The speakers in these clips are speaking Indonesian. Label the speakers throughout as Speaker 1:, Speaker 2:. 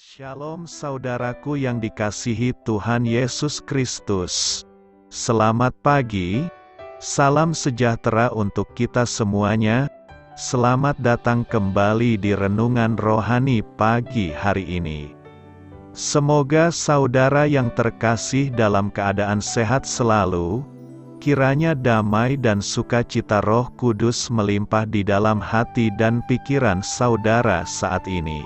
Speaker 1: Shalom saudaraku yang dikasihi Tuhan Yesus Kristus. Selamat pagi, salam sejahtera untuk kita semuanya. Selamat datang kembali di Renungan Rohani pagi hari ini. Semoga saudara yang terkasih dalam keadaan sehat selalu, kiranya damai dan sukacita Roh Kudus melimpah di dalam hati dan pikiran saudara saat ini.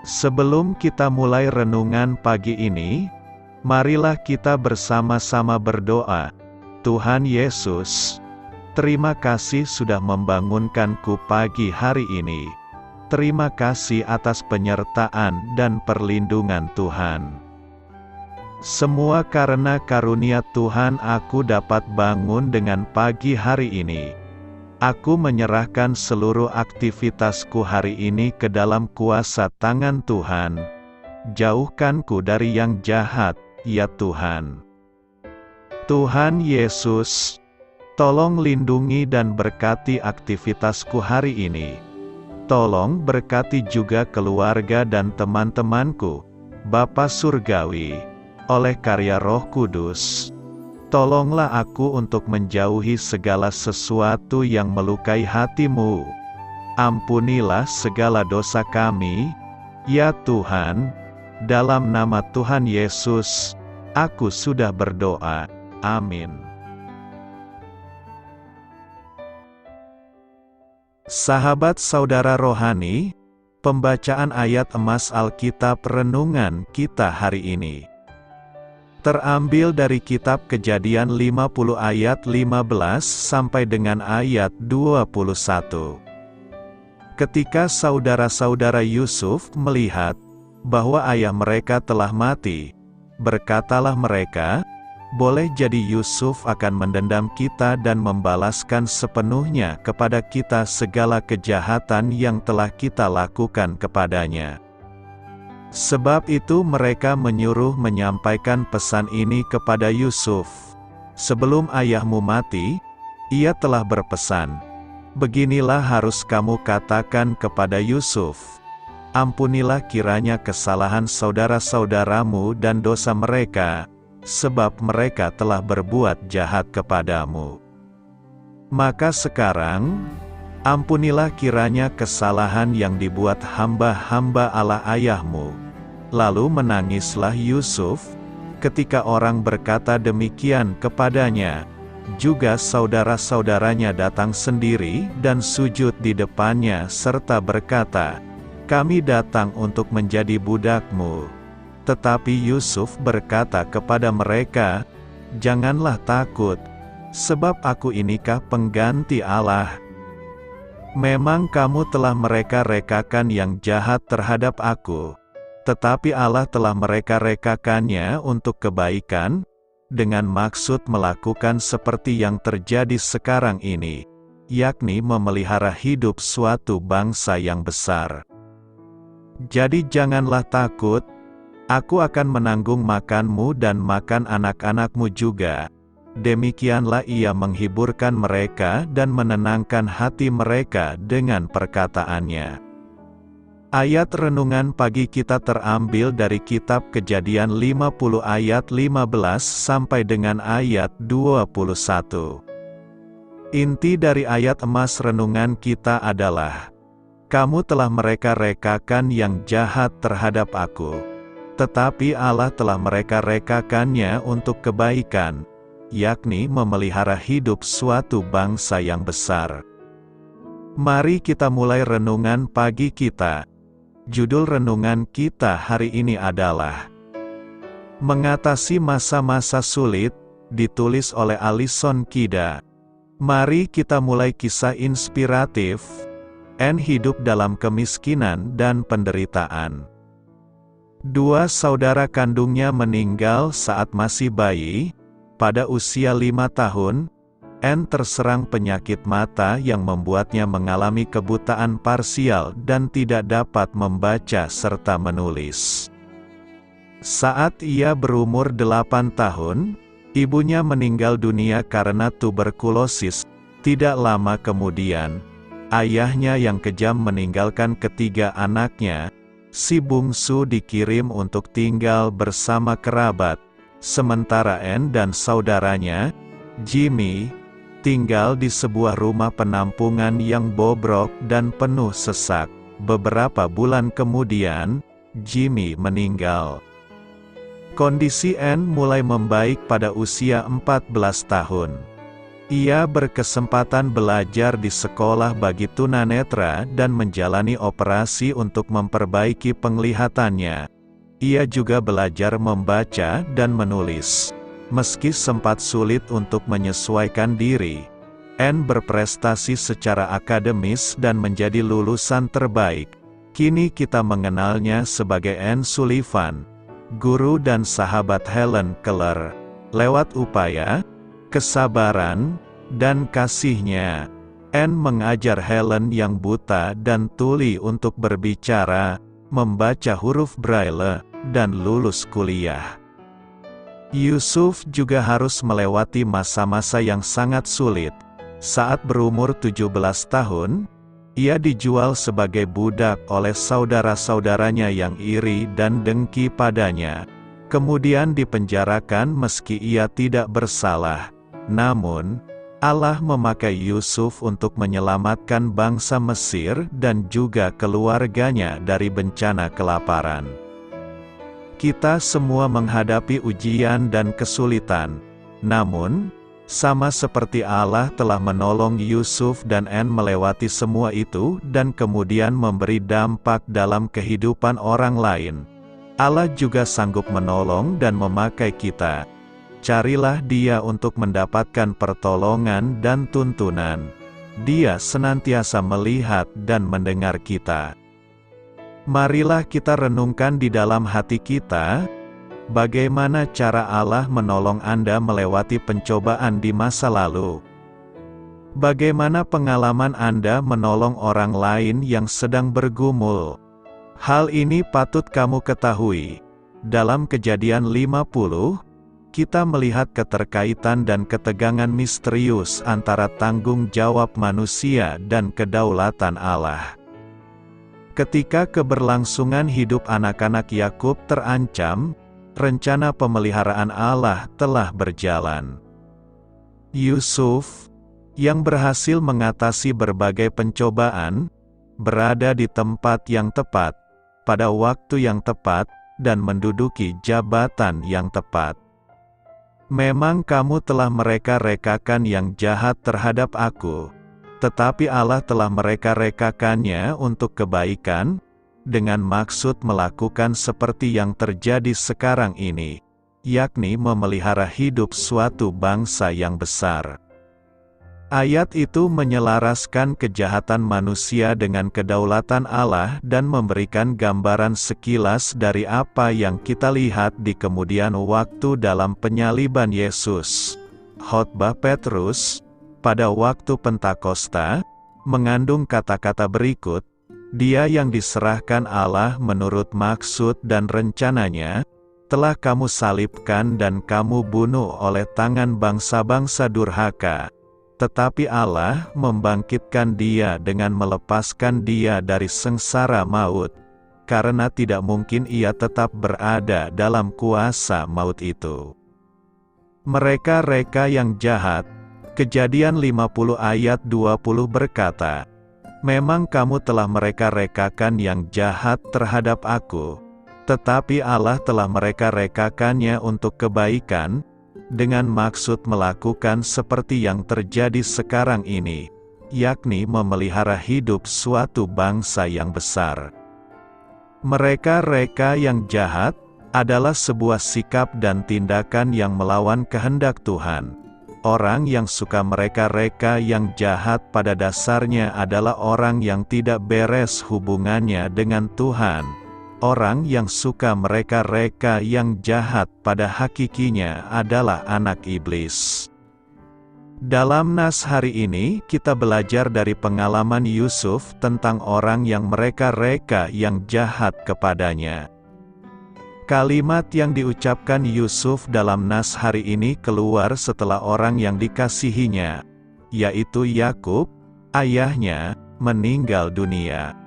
Speaker 1: Sebelum kita mulai renungan pagi ini, marilah kita bersama-sama berdoa. Tuhan Yesus, terima kasih sudah membangunkanku pagi hari ini. Terima kasih atas penyertaan dan perlindungan Tuhan. Semua karena karunia Tuhan aku dapat bangun dengan pagi hari ini. Aku menyerahkan seluruh aktivitasku hari ini ke dalam kuasa tangan Tuhan. Jauhkanku dari yang jahat, ya Tuhan. Tuhan Yesus, tolong lindungi dan berkati aktivitasku hari ini. Tolong berkati juga keluarga dan teman-temanku, Bapa Surgawi, oleh karya Roh Kudus. Tolonglah aku untuk menjauhi segala sesuatu yang melukai hati-Mu. Ampunilah segala dosa kami, ya Tuhan. Dalam nama Tuhan Yesus, aku sudah berdoa. Amin. Sahabat saudara rohani, pembacaan ayat emas Alkitab renungan kita hari ini terambil dari kitab Kejadian 50 ayat 15 sampai dengan ayat 21. Ketika saudara-saudara Yusuf melihat bahwa ayah mereka telah mati, berkatalah mereka, "Boleh jadi Yusuf akan mendendam kita dan membalaskan sepenuhnya kepada kita segala kejahatan yang telah kita lakukan kepadanya." Sebab itu mereka menyuruh menyampaikan pesan ini kepada Yusuf. "Sebelum ayahmu mati, ia telah berpesan, beginilah harus kamu katakan kepada Yusuf, ampunilah kiranya kesalahan saudara-saudaramu dan dosa mereka, sebab mereka telah berbuat jahat kepadamu. Maka sekarang, ampunilah kiranya kesalahan yang dibuat hamba-hamba Allah ayahmu." Lalu menangislah Yusuf, ketika orang berkata demikian kepadanya. Juga saudara-saudaranya datang sendiri dan sujud di depannya serta berkata, "Kami datang untuk menjadi budakmu." Tetapi Yusuf berkata kepada mereka, "Janganlah takut, sebab aku inikah pengganti Allah. Memang kamu telah mereka-rekakan yang jahat terhadap aku, tetapi Allah telah mereka-rekakannya untuk kebaikan, dengan maksud melakukan seperti yang terjadi sekarang ini, yakni memelihara hidup suatu bangsa yang besar. Jadi janganlah takut, aku akan menanggung makanmu dan makan anak-anakmu juga." Demikianlah ia menghiburkan mereka dan menenangkan hati mereka dengan perkataannya. Ayat renungan pagi kita terambil dari kitab Kejadian 50 ayat 15 sampai dengan ayat 21. Inti dari ayat emas renungan kita adalah, "Kamu telah mereka-rekakan yang jahat terhadap aku, tetapi Allah telah mereka-rekakannya untuk kebaikan, yakni memelihara hidup suatu bangsa yang besar." Mari kita mulai renungan pagi kita. Judul renungan kita hari ini adalah Mengatasi Masa-Masa Sulit, ditulis oleh Alison Kida. Mari kita mulai kisah inspiratif, Anne hidup dalam kemiskinan dan penderitaan. Dua saudara kandungnya meninggal saat masih bayi. Pada usia 5 tahun, Anne terserang penyakit mata yang membuatnya mengalami kebutaan parsial dan tidak dapat membaca serta menulis. Saat ia berumur 8 tahun, ibunya meninggal dunia karena tuberkulosis. Tidak lama kemudian, ayahnya yang kejam meninggalkan ketiga anaknya, Si bungsu dikirim untuk tinggal bersama kerabat, sementara Anne dan saudaranya, Jimmy, tinggal di sebuah rumah penampungan yang bobrok dan penuh sesak. Beberapa bulan kemudian, Jimmy meninggal. Kondisi Anne mulai membaik pada usia 14 tahun. Ia berkesempatan belajar di sekolah bagi tunanetra dan menjalani operasi untuk memperbaiki penglihatannya. Ia juga belajar membaca dan menulis. Meski sempat sulit untuk menyesuaikan diri, Anne berprestasi secara akademis dan menjadi lulusan terbaik. Kini kita mengenalnya sebagai Anne Sullivan, guru dan sahabat Helen Keller. Lewat upaya, kesabaran, dan kasihnya, Anne mengajar Helen yang buta dan tuli untuk berbicara, membaca huruf Braille, dan lulus kuliah. Yusuf juga harus melewati masa-masa yang sangat sulit. Saat berumur 17 tahun, ia dijual sebagai budak oleh saudara-saudaranya yang iri dan dengki padanya. Kemudian dipenjarakan meski ia tidak bersalah. Namun, Allah memakai Yusuf untuk menyelamatkan bangsa Mesir dan juga keluarganya dari bencana kelaparan. Kita semua menghadapi ujian dan kesulitan. Namun, sama seperti Allah telah menolong Yusuf dan Anne melewati semua itu dan kemudian memberi dampak dalam kehidupan orang lain, Allah juga sanggup menolong dan memakai kita. Carilah Dia untuk mendapatkan pertolongan dan tuntunan. Dia senantiasa melihat dan mendengar kita. Marilah kita renungkan di dalam hati kita, bagaimana cara Allah menolong Anda melewati pencobaan di masa lalu. Bagaimana pengalaman Anda menolong orang lain yang sedang bergumul. Hal ini patut kamu ketahui. Dalam Kejadian 50, kita melihat keterkaitan dan ketegangan misterius antara tanggung jawab manusia dan kedaulatan Allah. Ketika keberlangsungan hidup anak-anak Yakub terancam, rencana pemeliharaan Allah telah berjalan. Yusuf, yang berhasil mengatasi berbagai pencobaan, berada di tempat yang tepat, pada waktu yang tepat, dan menduduki jabatan yang tepat. Memang kamu telah mereka-rekakan yang jahat terhadap aku, tetapi Allah telah mereka-rekakannya untuk kebaikan, dengan maksud melakukan seperti yang terjadi sekarang ini, yakni memelihara hidup suatu bangsa yang besar. Ayat itu menyelaraskan kejahatan manusia dengan kedaulatan Allah dan memberikan gambaran sekilas dari apa yang kita lihat di kemudian waktu dalam penyaliban Yesus. Khotbah Petrus, pada waktu Pentakosta, mengandung kata-kata berikut, Dia yang diserahkan Allah menurut maksud dan rencananya, telah kamu salibkan dan kamu bunuh oleh tangan bangsa-bangsa durhaka. Tetapi Allah membangkitkan Dia dengan melepaskan Dia dari sengsara maut, karena tidak mungkin Ia tetap berada dalam kuasa maut itu. Mereka-reka yang jahat, Kejadian 50 ayat 20 berkata, Memang kamu telah mereka-rekakan yang jahat terhadap aku, tetapi Allah telah mereka-rekakannya untuk kebaikan, dengan maksud melakukan seperti yang terjadi sekarang ini, yakni memelihara hidup suatu bangsa yang besar. Mereka-reka yang jahat adalah sebuah sikap dan tindakan yang melawan kehendak Tuhan. Orang yang suka mereka-reka yang jahat pada dasarnya adalah orang yang tidak beres hubungannya dengan Tuhan. Orang yang suka mereka-reka yang jahat pada hakikinya adalah anak iblis. Dalam nas hari ini, kita belajar dari pengalaman Yusuf tentang orang yang mereka-reka yang jahat kepadanya. Kalimat yang diucapkan Yusuf dalam nas hari ini keluar setelah orang yang dikasihinya, yaitu Yakub, ayahnya, meninggal dunia.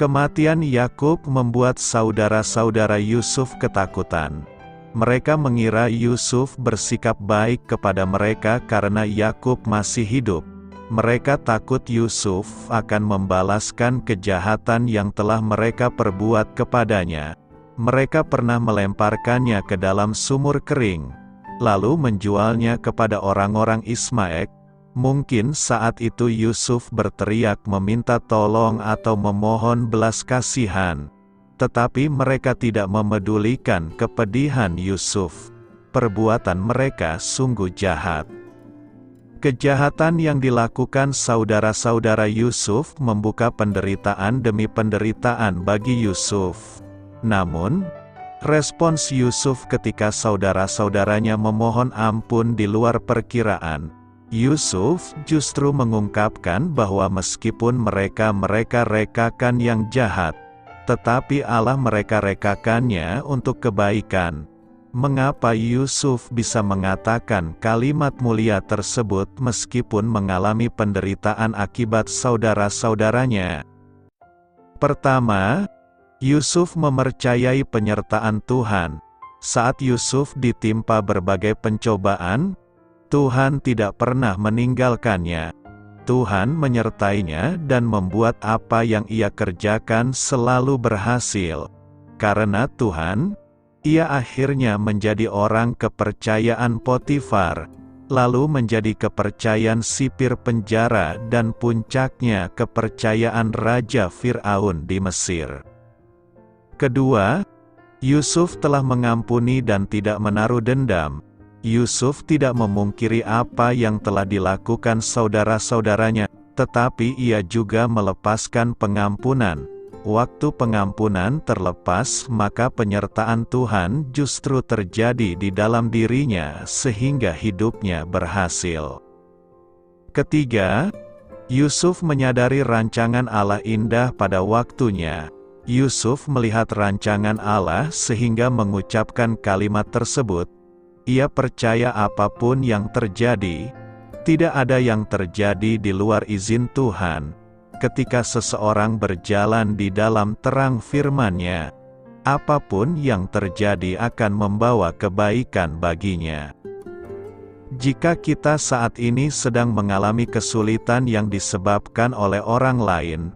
Speaker 1: Kematian Yakub membuat saudara-saudara Yusuf ketakutan. Mereka mengira Yusuf bersikap baik kepada mereka karena Yakub masih hidup. Mereka takut Yusuf akan membalaskan kejahatan yang telah mereka perbuat kepadanya. Mereka pernah melemparkannya ke dalam sumur kering, lalu menjualnya kepada orang-orang Ismail. Mungkin saat itu Yusuf berteriak meminta tolong atau memohon belas kasihan. Tetapi mereka tidak memedulikan kepedihan Yusuf. Perbuatan mereka sungguh jahat. Kejahatan yang dilakukan saudara-saudara Yusuf membuka penderitaan demi penderitaan bagi Yusuf. Namun, respons Yusuf ketika saudara-saudaranya memohon ampun di luar perkiraan. Yusuf justru mengungkapkan bahwa meskipun mereka rekakan yang jahat, tetapi Allah mereka rekakannya untuk kebaikan. Mengapa Yusuf bisa mengatakan kalimat mulia tersebut meskipun mengalami penderitaan akibat saudara-saudaranya? Pertama, Yusuf mempercayai penyertaan Tuhan. Saat Yusuf ditimpa berbagai pencobaan, Tuhan tidak pernah meninggalkannya. Tuhan menyertainya dan membuat apa yang ia kerjakan selalu berhasil. Karena Tuhan, ia akhirnya menjadi orang kepercayaan Potifar, lalu menjadi kepercayaan sipir penjara dan puncaknya kepercayaan Raja Fir'aun di Mesir. Kedua, Yusuf telah mengampuni dan tidak menaruh dendam. Yusuf tidak memungkiri apa yang telah dilakukan saudara-saudaranya, tetapi ia juga melepaskan pengampunan. Waktu pengampunan terlepas, maka penyertaan Tuhan justru terjadi di dalam dirinya sehingga hidupnya berhasil. Ketiga, Yusuf menyadari rancangan Allah indah pada waktunya. Yusuf melihat rancangan Allah sehingga mengucapkan kalimat tersebut. Ia percaya apapun yang terjadi, tidak ada yang terjadi di luar izin Tuhan. Ketika seseorang berjalan di dalam terang firman-Nya, apapun yang terjadi akan membawa kebaikan baginya. Jika kita saat ini sedang mengalami kesulitan yang disebabkan oleh orang lain,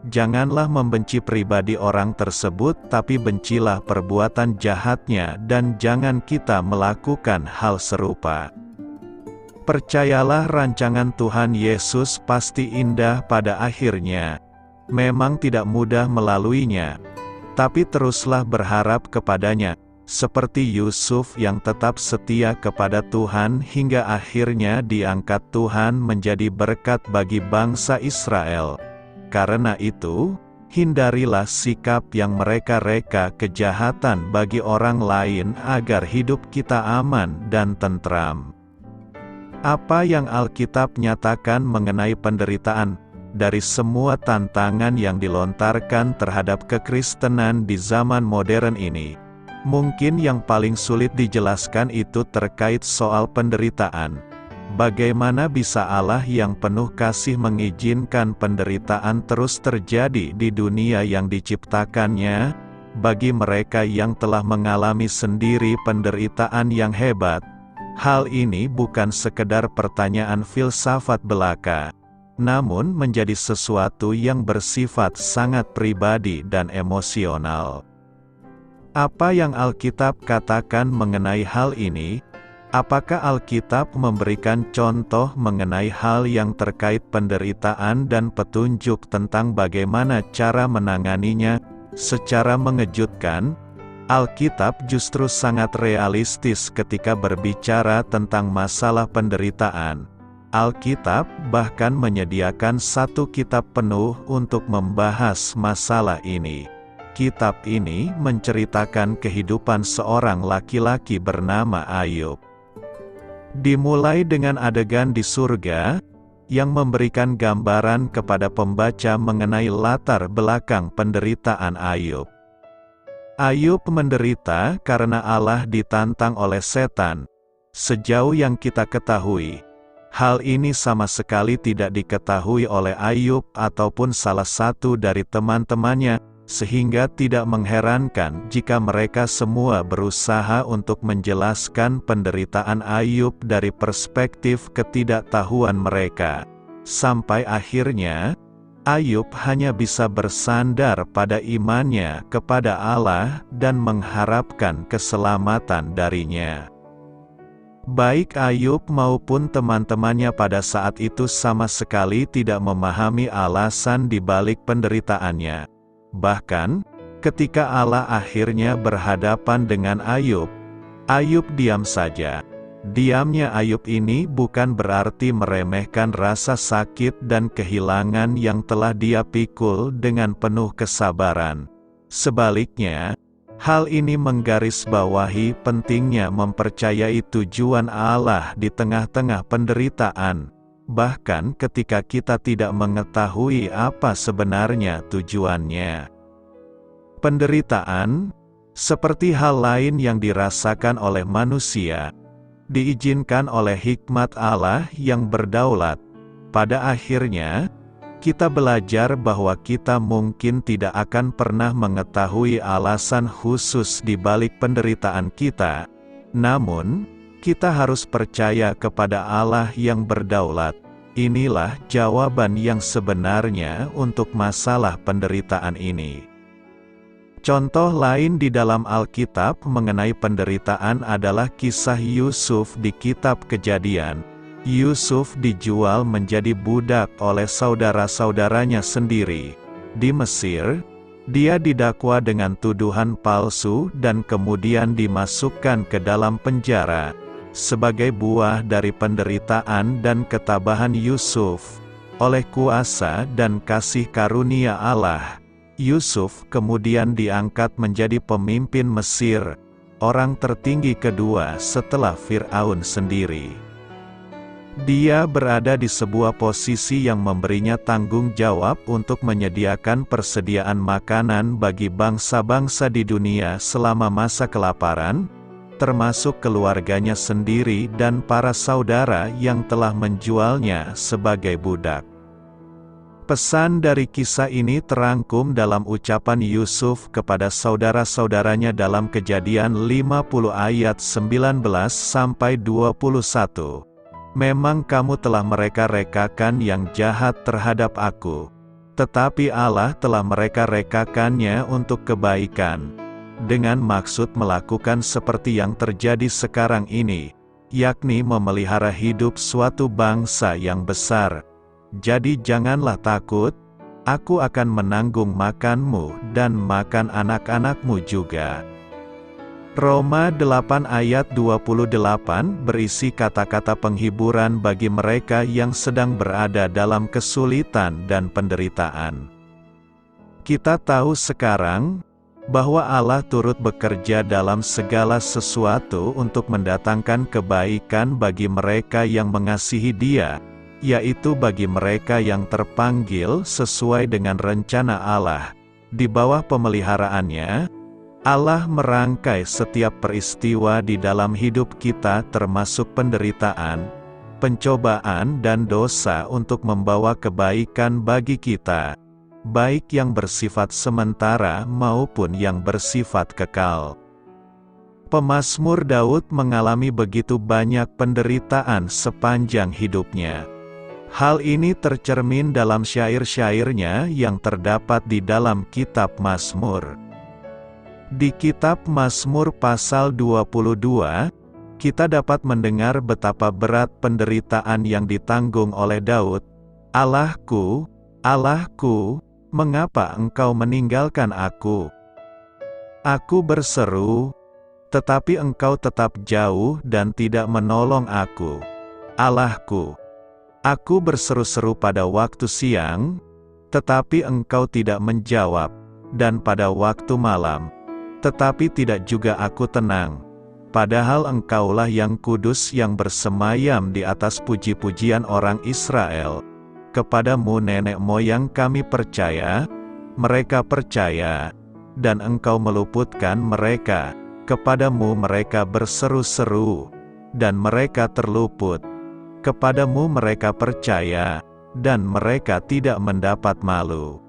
Speaker 1: janganlah membenci pribadi orang tersebut, tapi bencilah perbuatan jahatnya dan jangan kita melakukan hal serupa. Percayalah rancangan Tuhan Yesus pasti indah pada akhirnya. Memang tidak mudah melaluinya, tapi teruslah berharap kepadanya, seperti Yusuf yang tetap setia kepada Tuhan hingga akhirnya diangkat Tuhan menjadi berkat bagi bangsa Israel. Karena itu, hindarilah sikap yang mereka reka kejahatan bagi orang lain agar hidup kita aman dan tentram. Apa yang Alkitab nyatakan mengenai penderitaan dari semua tantangan yang dilontarkan terhadap kekristenan di zaman modern ini? Mungkin yang paling sulit dijelaskan itu terkait soal penderitaan. Bagaimana bisa Allah yang penuh kasih mengizinkan penderitaan terus terjadi di dunia yang diciptakannya, bagi mereka yang telah mengalami sendiri penderitaan yang hebat? Hal ini bukan sekedar pertanyaan filsafat belaka, namun menjadi sesuatu yang bersifat sangat pribadi dan emosional. Apa yang Alkitab katakan mengenai hal ini? Apakah Alkitab memberikan contoh mengenai hal yang terkait penderitaan dan petunjuk tentang bagaimana cara menanganinya? Secara mengejutkan, Alkitab justru sangat realistis ketika berbicara tentang masalah penderitaan. Alkitab bahkan menyediakan satu kitab penuh untuk membahas masalah ini. Kitab ini menceritakan kehidupan seorang laki-laki bernama Ayub. Dimulai dengan adegan di surga, yang memberikan gambaran kepada pembaca mengenai latar belakang penderitaan Ayub. Ayub menderita karena Allah ditantang oleh setan. Sejauh yang kita ketahui, Hal ini sama sekali tidak diketahui oleh Ayub ataupun salah satu dari teman-temannya, sehingga tidak mengherankan jika mereka semua berusaha untuk menjelaskan penderitaan Ayub dari perspektif ketidaktahuan mereka. Sampai akhirnya, Ayub hanya bisa bersandar pada imannya kepada Allah dan mengharapkan keselamatan darinya. Baik Ayub maupun teman-temannya pada saat itu sama sekali tidak memahami alasan di balik penderitaannya. Bahkan, ketika Allah akhirnya berhadapan dengan Ayub, Ayub diam saja. Diamnya Ayub ini bukan berarti meremehkan rasa sakit dan kehilangan yang telah dia pikul dengan penuh kesabaran. Sebaliknya, hal ini menggarisbawahi pentingnya mempercayai tujuan Allah di tengah-tengah penderitaan, bahkan ketika kita tidak mengetahui apa sebenarnya tujuannya. Penderitaan, seperti hal lain yang dirasakan oleh manusia, diizinkan oleh hikmat Allah yang berdaulat. Pada akhirnya, kita belajar bahwa kita mungkin tidak akan pernah mengetahui alasan khusus di balik penderitaan kita. Namun, kita harus percaya kepada Allah yang berdaulat. Inilah jawaban yang sebenarnya untuk masalah penderitaan ini. Contoh lain di dalam Alkitab mengenai penderitaan adalah kisah Yusuf di kitab Kejadian. Yusuf dijual menjadi budak oleh saudara-saudaranya sendiri. Di Mesir, dia didakwa dengan tuduhan palsu dan kemudian dimasukkan ke dalam penjara. Sebagai buah dari penderitaan dan ketabahan Yusuf, oleh kuasa dan kasih karunia Allah, Yusuf kemudian diangkat menjadi pemimpin Mesir, orang tertinggi kedua setelah Fir'aun sendiri. Dia berada di sebuah posisi yang memberinya tanggung jawab untuk menyediakan persediaan makanan bagi bangsa-bangsa di dunia selama masa kelaparan, termasuk keluarganya sendiri dan para saudara yang telah menjualnya sebagai budak. Pesan dari kisah ini terangkum dalam ucapan Yusuf kepada saudara-saudaranya dalam Kejadian 50 ayat 19-21. Memang kamu telah mereka-rekakan yang jahat terhadap aku, tetapi Allah telah mereka-rekakannya untuk kebaikan, dengan maksud melakukan seperti yang terjadi sekarang ini, yakni memelihara hidup suatu bangsa yang besar. Jadi janganlah takut, aku akan menanggung makanmu dan makan anak-anakmu juga. Roma 8 ayat 28 berisi kata-kata penghiburan bagi mereka yang sedang berada dalam kesulitan dan penderitaan. Kita tahu sekarang bahwa Allah turut bekerja dalam segala sesuatu untuk mendatangkan kebaikan bagi mereka yang mengasihi Dia, yaitu bagi mereka yang terpanggil sesuai dengan rencana Allah. Di bawah pemeliharaannya, Allah merangkai setiap peristiwa di dalam hidup kita termasuk penderitaan, pencobaan dan dosa untuk membawa kebaikan bagi kita, baik yang bersifat sementara maupun yang bersifat kekal. Pemazmur Daud mengalami begitu banyak penderitaan sepanjang hidupnya. Hal ini tercermin dalam syair-syairnya yang terdapat di dalam kitab Mazmur. Di kitab Mazmur pasal 22, kita dapat mendengar betapa berat penderitaan yang ditanggung oleh Daud. Allahku, Allahku, mengapa engkau meninggalkan aku? Aku berseru, tetapi engkau tetap jauh dan tidak menolong aku. Allahku, aku berseru-seru pada waktu siang, tetapi engkau tidak menjawab, dan pada waktu malam, tetapi tidak juga aku tenang. Padahal engkaulah yang kudus yang bersemayam di atas puji-pujian orang Israel. Kepadamu nenek moyang kami percaya, mereka percaya, dan engkau meluputkan mereka. Kepadamu mereka berseru-seru, dan mereka terluput. Kepadamu mereka percaya, dan mereka tidak mendapat malu.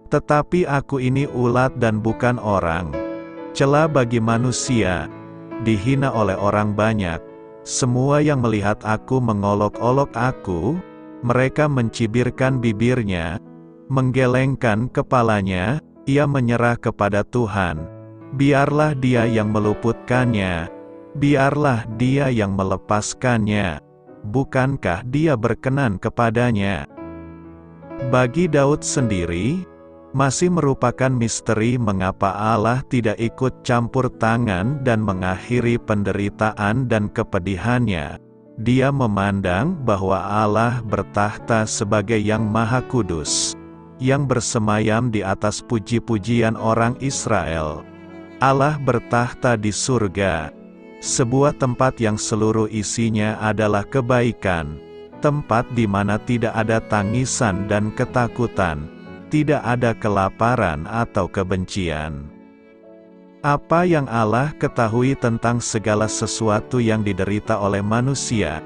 Speaker 1: Tetapi aku ini ulat dan bukan orang, cela bagi manusia, dihina oleh orang banyak. Semua yang melihat aku mengolok-olok aku, mereka mencibirkan bibirnya, menggelengkan kepalanya, ia menyerah kepada Tuhan. Biarlah dia yang meluputkannya, biarlah dia yang melepaskannya. Bukankah dia berkenan kepadanya? Bagi Daud sendiri, masih merupakan misteri mengapa Allah tidak ikut campur tangan dan mengakhiri penderitaan dan kepedihannya. Dia memandang bahwa Allah bertahta sebagai yang Maha Kudus, yang bersemayam di atas puji-pujian orang Israel. Allah bertahta di surga, sebuah tempat yang seluruh isinya adalah kebaikan, tempat di mana tidak ada tangisan dan ketakutan, tidak ada kelaparan atau kebencian. Apa yang Allah ketahui tentang segala sesuatu yang diderita oleh manusia?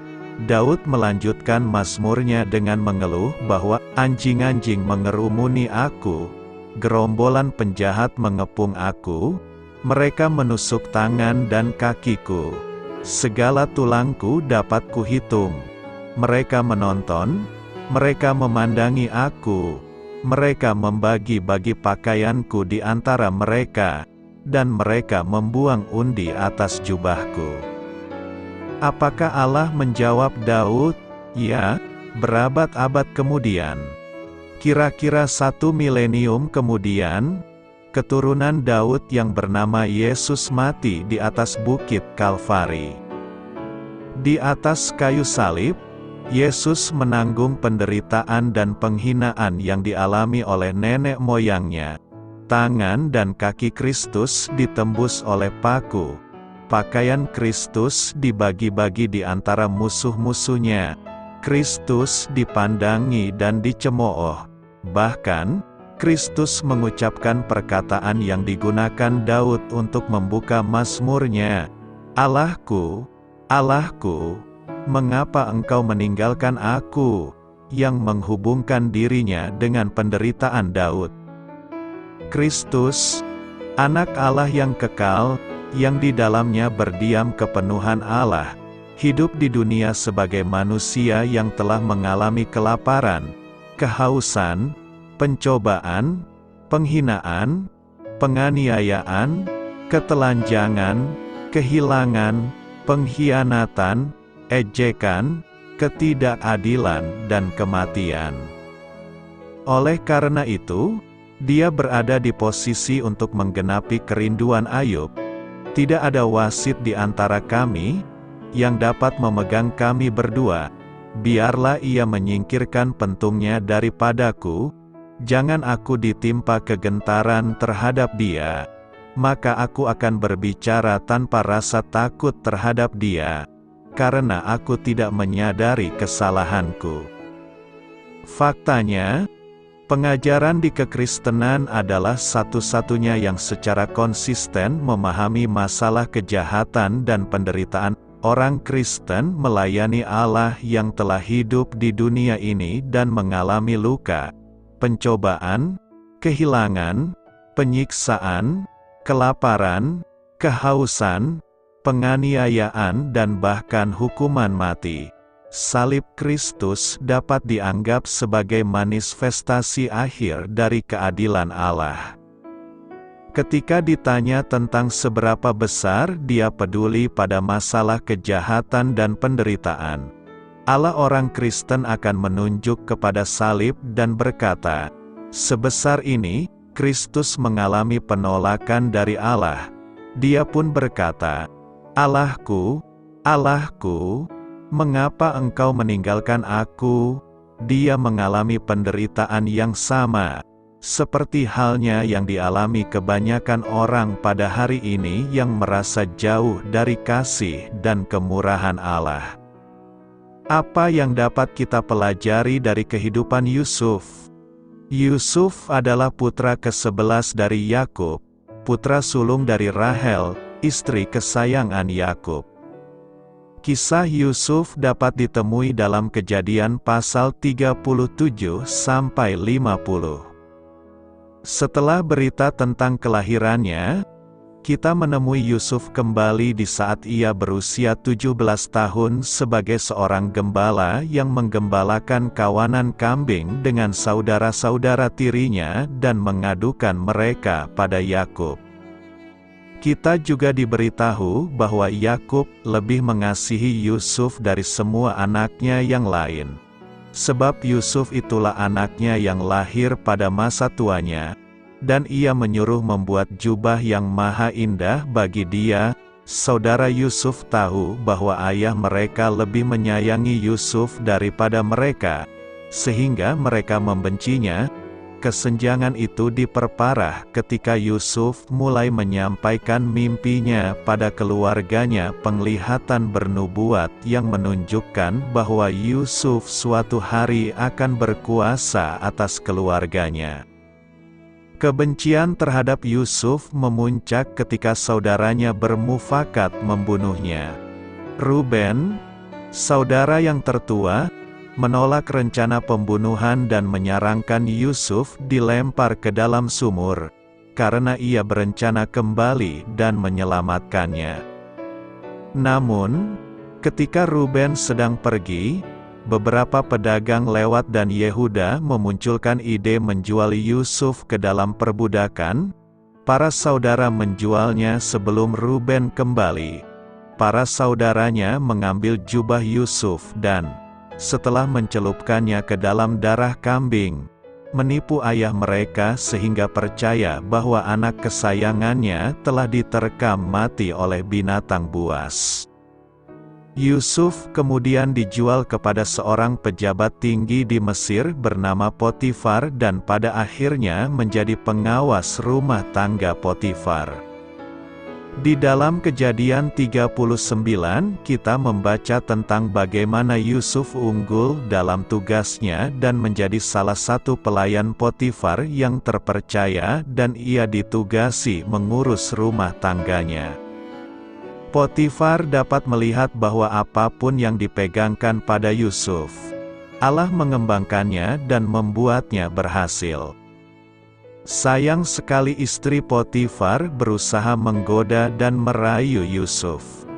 Speaker 1: Daud melanjutkan mazmurnya dengan mengeluh bahwa anjing-anjing mengerumuni aku, gerombolan penjahat mengepung aku, mereka menusuk tangan dan kakiku. Segala tulangku dapat kuhitung. Mereka menonton, mereka memandangi aku, mereka membagi-bagi pakaianku di antara mereka, dan mereka membuang undi atas jubahku. Apakah Allah menjawab Daud? Ya, berabad-abad kemudian. Kira-kira 1 milenium kemudian, keturunan Daud yang bernama Yesus mati di atas bukit Kalvari. Di atas kayu salib, Yesus menanggung penderitaan dan penghinaan yang dialami oleh nenek moyangnya. Tangan dan kaki Kristus ditembus oleh paku. Pakaian Kristus dibagi-bagi di antara musuh-musuhnya. Kristus dipandangi dan dicemooh. Bahkan, Kristus mengucapkan perkataan yang digunakan Daud untuk membuka mazmurnya. Allahku, Allahku, mengapa engkau meninggalkan aku? Yang menghubungkan dirinya dengan penderitaan Daud. Kristus, anak Allah yang kekal, yang di dalamnya berdiam kepenuhan Allah, hidup di dunia sebagai manusia yang telah mengalami kelaparan, kehausan, pencobaan, penghinaan, penganiayaan, ketelanjangan, kehilangan, pengkhianatan, ejekan, ketidakadilan, dan kematian. Oleh karena itu, dia berada di posisi untuk menggenapi kerinduan Ayub. Tidak ada wasit di antara kami, yang dapat memegang kami berdua. Biarlah ia menyingkirkan pentungnya daripadaku, jangan aku ditimpa kegentaran terhadap dia. Maka aku akan berbicara tanpa rasa takut terhadap dia, karena aku tidak menyadari kesalahanku. Faktanya, pengajaran di kekristenan adalah satu-satunya yang secara konsisten memahami masalah kejahatan dan penderitaan. Orang Kristen melayani Allah yang telah hidup di dunia ini dan mengalami luka, pencobaan, kehilangan, penyiksaan, kelaparan, kehausan, penganiayaan dan bahkan hukuman mati. Salib Kristus dapat dianggap sebagai manifestasi akhir dari keadilan Allah. Ketika ditanya tentang seberapa besar dia peduli pada masalah kejahatan dan penderitaan, Allah orang Kristen akan menunjuk kepada salib dan berkata, sebesar ini, Kristus mengalami penolakan dari Allah. Dia pun berkata, Allahku, Allahku, mengapa engkau meninggalkan aku? Dia mengalami penderitaan yang sama, seperti halnya yang dialami kebanyakan orang pada hari ini yang merasa jauh dari kasih dan kemurahan Allah. Apa yang dapat kita pelajari dari kehidupan Yusuf? Yusuf adalah putra ke-11 dari Yakub, putra sulung dari Rahel, istri kesayangan Yakub. Kisah Yusuf dapat ditemui dalam Kejadian pasal 37-50. Setelah berita tentang kelahirannya, kita menemui Yusuf kembali di saat ia berusia 17 tahun sebagai seorang gembala yang menggembalakan kawanan kambing dengan saudara-saudara tirinya dan mengadukan mereka pada Yakub. Kita juga diberitahu bahwa Yakub lebih mengasihi Yusuf dari semua anaknya yang lain. Sebab Yusuf itulah anaknya yang lahir pada masa tuanya, dan ia menyuruh membuat jubah yang maha indah bagi dia. Saudara Yusuf tahu bahwa ayah mereka lebih menyayangi Yusuf daripada mereka, sehingga mereka membencinya. Kesenjangan itu diperparah ketika Yusuf mulai menyampaikan mimpinya pada keluarganya, penglihatan bernubuat yang menunjukkan bahwa Yusuf suatu hari akan berkuasa atas keluarganya. Kebencian terhadap Yusuf memuncak ketika saudaranya bermufakat membunuhnya. Ruben, saudara yang tertua, menolak rencana pembunuhan dan menyarankan Yusuf dilempar ke dalam sumur, karena ia berencana kembali dan menyelamatkannya. Namun, ketika Ruben sedang pergi, beberapa pedagang lewat dan Yehuda memunculkan ide menjual Yusuf ke dalam perbudakan. Para saudara menjualnya sebelum Ruben kembali. Para saudaranya mengambil jubah Yusuf dan setelah mencelupkannya ke dalam darah kambing, menipu ayah mereka sehingga percaya bahwa anak kesayangannya telah diterkam mati oleh binatang buas. Yusuf kemudian dijual kepada seorang pejabat tinggi di Mesir bernama Potifar dan pada akhirnya menjadi pengawas rumah tangga Potifar. Di dalam Kejadian 39, kita membaca tentang bagaimana Yusuf unggul dalam tugasnya dan menjadi salah satu pelayan Potifar yang terpercaya dan ia ditugasi mengurus rumah tangganya. Potifar dapat melihat bahwa apapun yang dipegangkan pada Yusuf, Allah mengembangkannya dan membuatnya berhasil. Sayang sekali istri Potifar berusaha menggoda dan merayu Yusuf.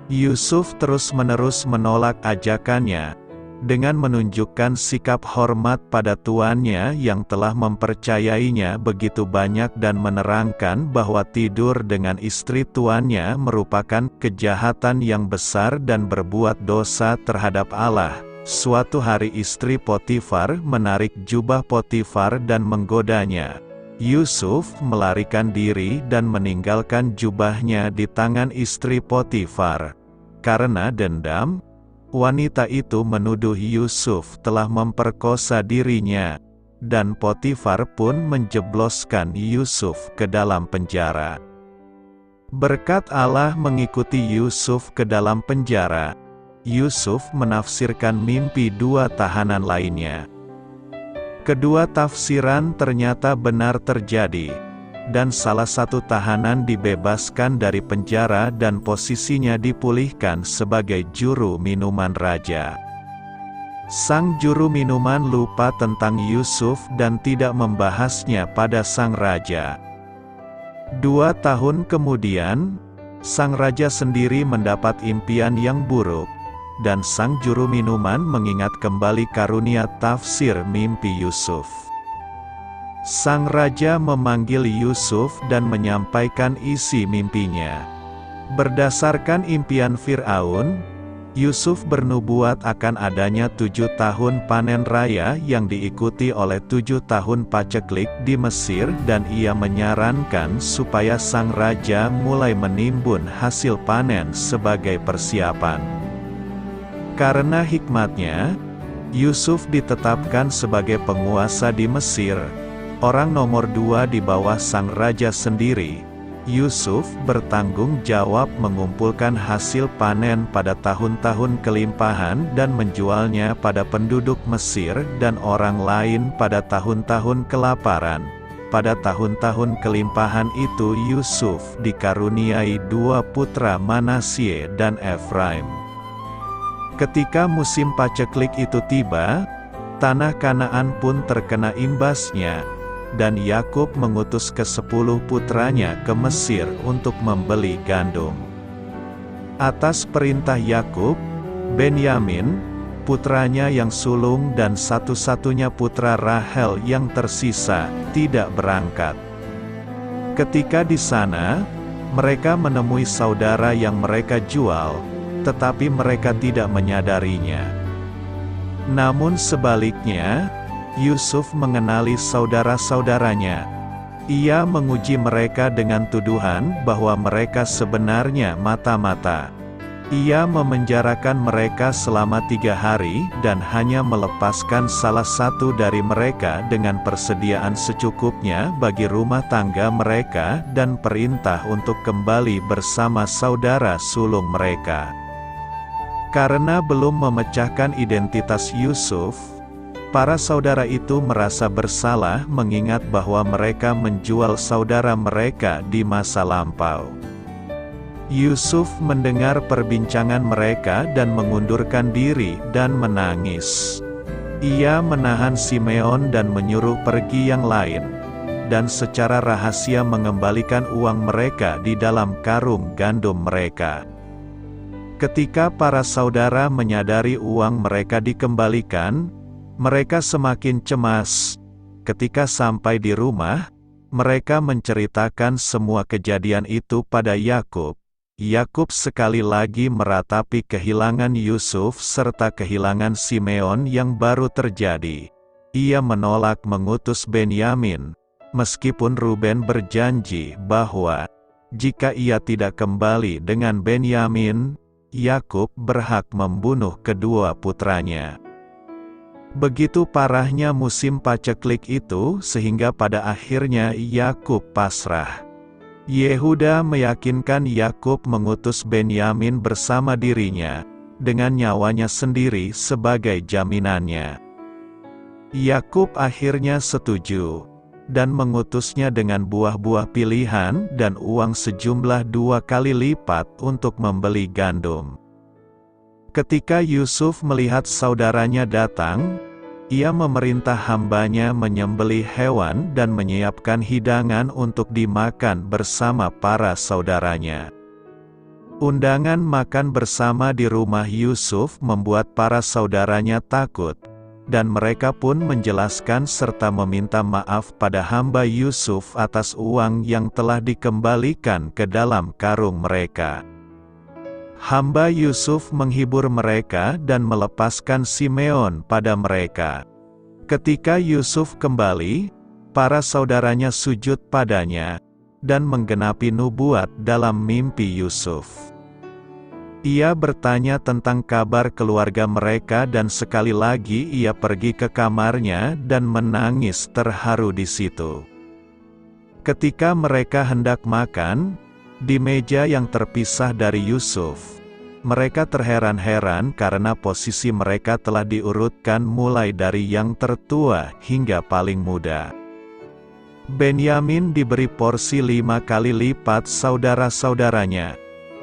Speaker 1: Yusuf terus-menerus menolak ajakannya, dengan menunjukkan sikap hormat pada tuannya yang telah mempercayainya begitu banyak dan menerangkan bahwa tidur dengan istri tuannya merupakan kejahatan yang besar dan berbuat dosa terhadap Allah. Suatu hari istri Potifar menarik jubah Potifar dan menggodanya. Yusuf melarikan diri dan meninggalkan jubahnya di tangan istri Potifar. Karena dendam, wanita itu menuduh Yusuf telah memperkosa dirinya, dan Potifar pun menjebloskan Yusuf ke dalam penjara. Berkat Allah mengikuti Yusuf ke dalam penjara, Yusuf menafsirkan mimpi dua tahanan lainnya. Kedua tafsiran ternyata benar terjadi, dan salah satu tahanan dibebaskan dari penjara dan posisinya dipulihkan sebagai juru minuman raja. Sang juru minuman lupa tentang Yusuf dan tidak membahasnya pada sang raja. 2 tahun kemudian, sang raja sendiri mendapat impian yang buruk, dan sang juru minuman mengingat kembali karunia tafsir mimpi Yusuf. Sang raja memanggil Yusuf dan menyampaikan isi mimpinya. Berdasarkan impian Fir'aun, Yusuf bernubuat akan adanya 7 tahun panen raya yang diikuti oleh 7 tahun paceklik di Mesir, dan ia menyarankan supaya sang raja mulai menimbun hasil panen sebagai persiapan. Karena hikmatnya, Yusuf ditetapkan sebagai penguasa di Mesir, orang nomor 2 di bawah sang raja sendiri. Yusuf bertanggung jawab mengumpulkan hasil panen pada tahun-tahun kelimpahan dan menjualnya pada penduduk Mesir dan orang lain pada tahun-tahun kelaparan. Pada tahun-tahun kelimpahan itu Yusuf dikaruniai 2 putra, Manasye dan Efraim. Ketika musim paceklik itu tiba, tanah Kanaan pun terkena imbasnya, dan Yakub mengutus ke-10 putranya ke Mesir untuk membeli gandum. Atas perintah Yakub, Benyamin, putranya yang sulung dan satu-satunya putra Rahel yang tersisa, tidak berangkat. Ketika di sana, mereka menemui saudara yang mereka jual, tetapi mereka tidak menyadarinya. Namun sebaliknya, Yusuf mengenali saudara-saudaranya. Ia menguji mereka dengan tuduhan bahwa mereka sebenarnya mata-mata. Ia memenjarakan mereka selama 3 hari dan hanya melepaskan salah satu dari mereka dengan persediaan secukupnya bagi rumah tangga mereka dan perintah untuk kembali bersama saudara sulung mereka. Karena belum memecahkan identitas Yusuf, para saudara itu merasa bersalah mengingat bahwa mereka menjual saudara mereka di masa lampau. Yusuf mendengar perbincangan mereka dan mengundurkan diri dan menangis. Ia menahan Simeon dan menyuruh pergi yang lain, dan secara rahasia mengembalikan uang mereka di dalam karung gandum mereka. Ketika para saudara menyadari uang mereka dikembalikan, mereka semakin cemas. Ketika sampai di rumah, mereka menceritakan semua kejadian itu pada Yakub. Yakub sekali lagi meratapi kehilangan Yusuf serta kehilangan Simeon yang baru terjadi. Ia menolak mengutus Benyamin, meskipun Ruben berjanji bahwa jika ia tidak kembali dengan Benyamin, Yakub berhak membunuh kedua putranya. Begitu parahnya musim paceklik itu sehingga pada akhirnya Yakub pasrah. Yehuda meyakinkan Yakub mengutus Benyamin bersama dirinya, dengan nyawanya sendiri sebagai jaminannya. Yakub akhirnya setuju, dan mengutusnya dengan buah-buah pilihan dan uang sejumlah 2 kali lipat untuk membeli gandum. Ketika Yusuf melihat saudaranya datang, ia memerintah hambanya menyembelih hewan dan menyiapkan hidangan untuk dimakan bersama para saudaranya. Undangan makan bersama di rumah Yusuf membuat para saudaranya takut, dan mereka pun menjelaskan serta meminta maaf pada hamba Yusuf atas uang yang telah dikembalikan ke dalam karung mereka. Hamba Yusuf menghibur mereka dan melepaskan Simeon pada mereka. Ketika Yusuf kembali, para saudaranya sujud padanya, dan menggenapi nubuat dalam mimpi Yusuf. Ia bertanya tentang kabar keluarga mereka dan sekali lagi ia pergi ke kamarnya dan menangis terharu di situ. Ketika mereka hendak makan, di meja yang terpisah dari Yusuf, mereka terheran-heran karena posisi mereka telah diurutkan mulai dari yang tertua hingga paling muda. Benyamin diberi porsi 5 kali lipat saudara-saudaranya.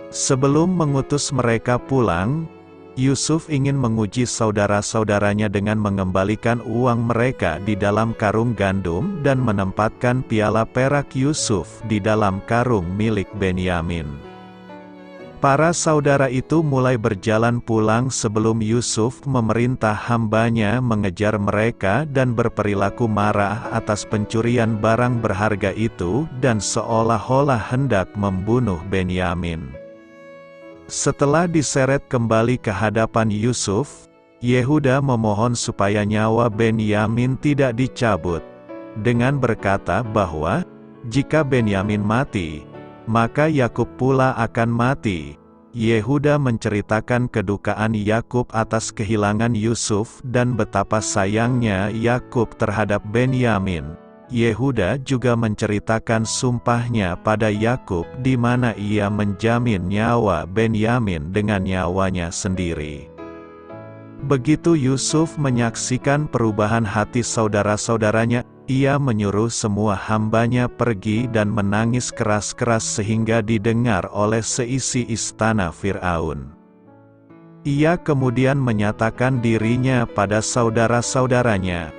Speaker 1: Sebelum mengutus mereka pulang, Yusuf ingin menguji saudara-saudaranya dengan mengembalikan uang mereka di dalam karung gandum dan menempatkan piala perak Yusuf di dalam karung milik Benyamin. Para saudara itu mulai berjalan pulang sebelum Yusuf memerintah hambanya mengejar mereka dan berperilaku marah atas pencurian barang berharga itu dan seolah-olah hendak membunuh Benyamin. Setelah diseret kembali ke hadapan Yusuf, Yehuda memohon supaya nyawa Benyamin tidak dicabut, dengan berkata bahwa, jika Benyamin mati, maka Yakub pula akan mati. Yehuda menceritakan kedukaan Yakub atas kehilangan Yusuf dan betapa sayangnya Yakub terhadap Benyamin. Yehuda juga menceritakan sumpahnya pada Yakub di mana ia menjamin nyawa Benyamin dengan nyawanya sendiri. Begitu Yusuf menyaksikan perubahan hati saudara-saudaranya, ia menyuruh semua hambanya pergi dan menangis keras-keras sehingga didengar oleh seisi istana Fir'aun. Ia kemudian menyatakan dirinya pada saudara-saudaranya.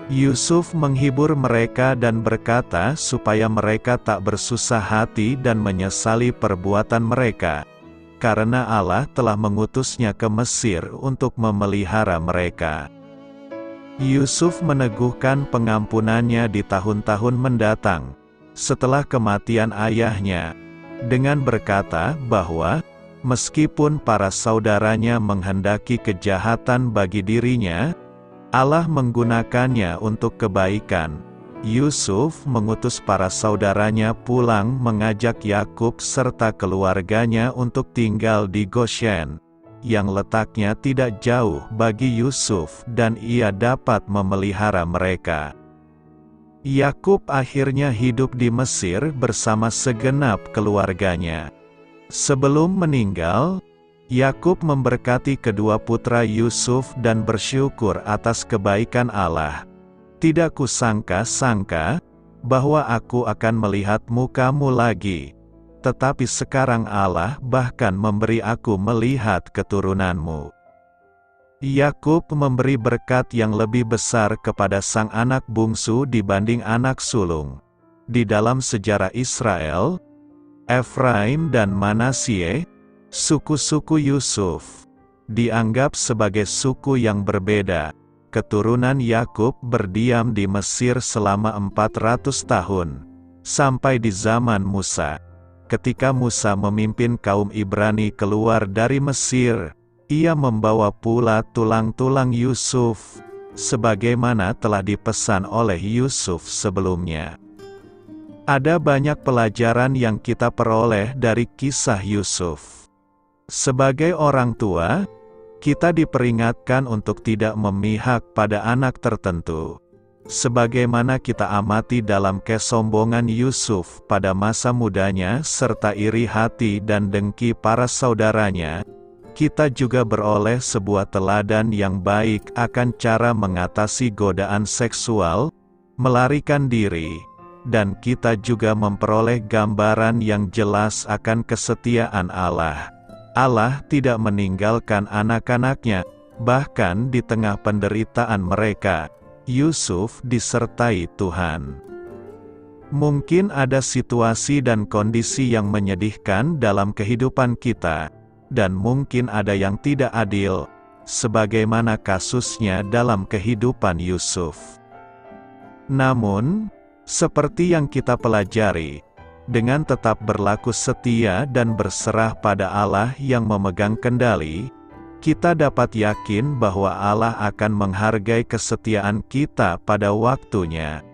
Speaker 1: Yusuf menghibur mereka dan berkata supaya mereka tak bersusah hati dan menyesali perbuatan mereka, karena Allah telah mengutusnya ke Mesir untuk memelihara mereka. Yusuf meneguhkan pengampunannya di tahun-tahun mendatang, setelah kematian ayahnya, dengan berkata bahwa, meskipun para saudaranya menghendaki kejahatan bagi dirinya, Allah menggunakannya untuk kebaikan. Yusuf mengutus para saudaranya pulang mengajak Yakub serta keluarganya untuk tinggal di Goshen, yang letaknya tidak jauh bagi Yusuf dan ia dapat memelihara mereka. Yakub akhirnya hidup di Mesir bersama segenap keluarganya. Sebelum meninggal, Yakub memberkati kedua putra Yusuf dan bersyukur atas kebaikan Allah. Tidak kusangka-sangka bahwa aku akan melihat mukamu lagi, tetapi sekarang Allah bahkan memberi aku melihat keturunanmu. Yakub memberi berkat yang lebih besar kepada sang anak bungsu dibanding anak sulung. Di dalam sejarah Israel, Efraim dan Manasye, suku-suku Yusuf dianggap sebagai suku yang berbeda. Keturunan Yakub berdiam di Mesir selama 400 tahun, sampai di zaman Musa. Ketika Musa memimpin kaum Ibrani keluar dari Mesir, ia membawa pula tulang-tulang Yusuf, sebagaimana telah dipesan oleh Yusuf sebelumnya. Ada banyak pelajaran yang kita peroleh dari kisah Yusuf. Sebagai orang tua, kita diperingatkan untuk tidak memihak pada anak tertentu. Sebagaimana kita amati dalam kesombongan Yusuf pada masa mudanya serta iri hati dan dengki para saudaranya, kita juga beroleh sebuah teladan yang baik akan cara mengatasi godaan seksual, melarikan diri, dan kita juga memperoleh gambaran yang jelas akan kesetiaan Allah. Allah tidak meninggalkan anak-anaknya, bahkan di tengah penderitaan mereka, Yusuf disertai Tuhan. Mungkin ada situasi dan kondisi yang menyedihkan dalam kehidupan kita, dan mungkin ada yang tidak adil, sebagaimana kasusnya dalam kehidupan Yusuf. Namun, seperti yang kita pelajari, dengan tetap berlaku setia dan berserah pada Allah yang memegang kendali, kita dapat yakin bahwa Allah akan menghargai kesetiaan kita pada waktunya.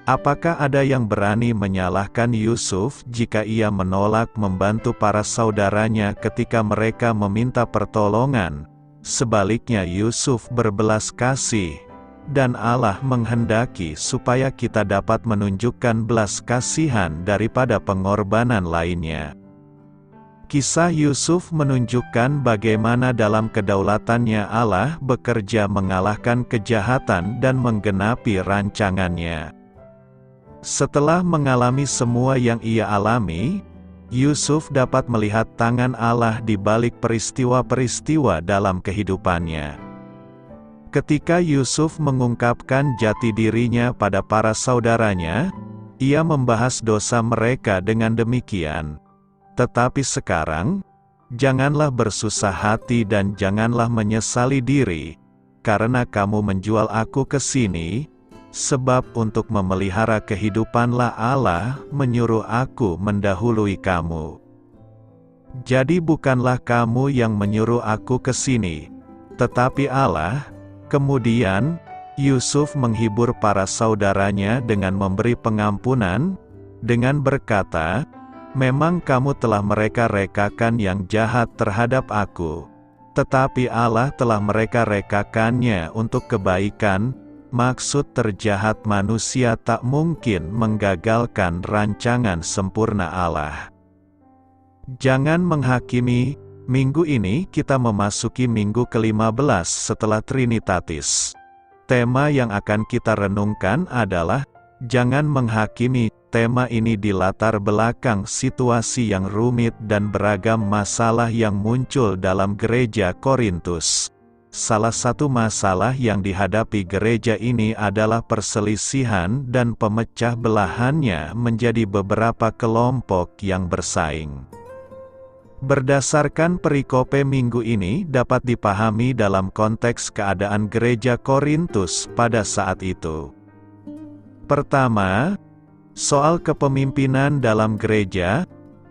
Speaker 1: Apakah ada yang berani menyalahkan Yusuf jika ia menolak membantu para saudaranya ketika mereka meminta pertolongan? Sebaliknya Yusuf berbelas kasih, dan Allah menghendaki supaya kita dapat menunjukkan belas kasihan daripada pengorbanan lainnya. Kisah Yusuf menunjukkan bagaimana dalam kedaulatannya Allah bekerja mengalahkan kejahatan dan menggenapi rancangannya. Setelah mengalami semua yang ia alami, Yusuf dapat melihat tangan Allah di balik peristiwa-peristiwa dalam kehidupannya. Ketika Yusuf mengungkapkan jati dirinya pada para saudaranya, ia membahas dosa mereka dengan demikian. Tetapi sekarang, janganlah bersusah hati dan janganlah menyesali diri, karena kamu menjual aku ke sini, sebab untuk memelihara kehidupanlah Allah menyuruh aku mendahului kamu. Jadi bukanlah kamu yang menyuruh aku ke sini, tetapi Allah. Kemudian, Yusuf menghibur para saudaranya dengan memberi pengampunan, dengan berkata, memang kamu telah mereka-rekakan yang jahat terhadap aku, tetapi Allah telah mereka-rekakannya untuk kebaikan. Maksud terjahat manusia tak mungkin menggagalkan rancangan sempurna Allah. Jangan menghakimi. Minggu ini kita memasuki minggu ke-15 setelah Trinitatis. Tema yang akan kita renungkan adalah, jangan menghakimi. tema ini di latar belakang situasi yang rumit dan beragam masalah yang muncul dalam gereja Korintus. Salah satu masalah yang dihadapi gereja ini adalah perselisihan dan pemecah belahannya menjadi beberapa kelompok yang bersaing. Berdasarkan perikope minggu ini dapat dipahami dalam konteks keadaan gereja Korintus pada saat itu. Pertama, soal kepemimpinan dalam gereja.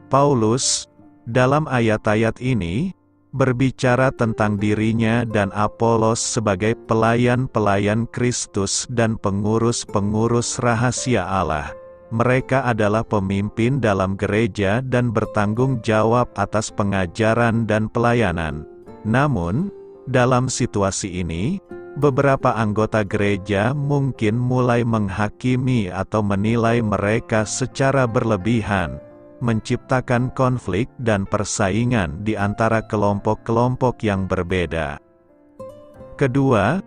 Speaker 1: Paulus, dalam ayat-ayat ini, berbicara tentang dirinya dan Apolos sebagai pelayan-pelayan Kristus dan pengurus-pengurus rahasia Allah. Mereka adalah pemimpin dalam gereja dan bertanggung jawab atas pengajaran dan pelayanan. Namun, dalam situasi ini, beberapa anggota gereja mungkin mulai menghakimi atau menilai mereka secara berlebihan, menciptakan konflik dan persaingan di antara kelompok-kelompok yang berbeda. Kedua,